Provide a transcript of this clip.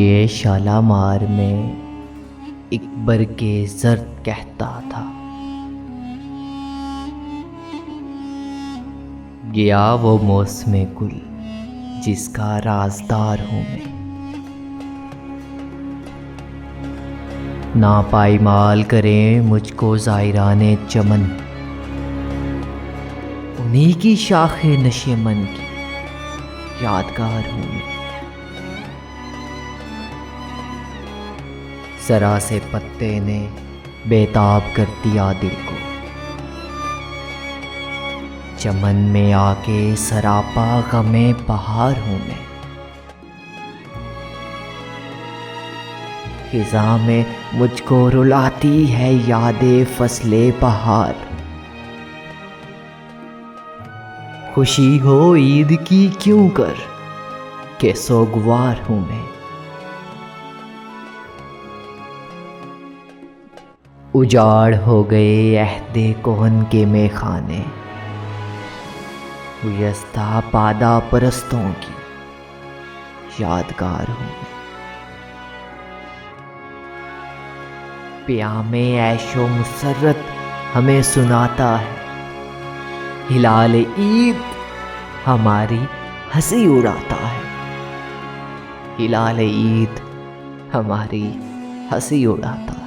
ये शालामार में एक बरके ज़र्द कहता था, गया वो मौसमे गुल जिसका राजदार हूँ मैं। ना पाईमाल करें मुझको ज़ायराने चमन, उन्हीं की शाखे नशेमन की यादगार हूँ मैं। जरा से पत्ते ने बेताब कर दिया दिल को, चमन में आके सरापा गमे बहार हूँ मैं। खिज़ा में मुझको रुलाती है यादें फसले बहार, खुशी हो ईद की क्यों कर के सोगवार हूँ मैं। उजाड़ हो गए अहदे कोहन के मेखाने, गुयस्ता पादा परस्तों की यादगार हूँ मैं। प्यामे ऐशो मुसर्रत हमें सुनाता है, हिलाल ईद हमारी हंसी उड़ाता है। हिलाल ईद हमारी हंसी उड़ाता है।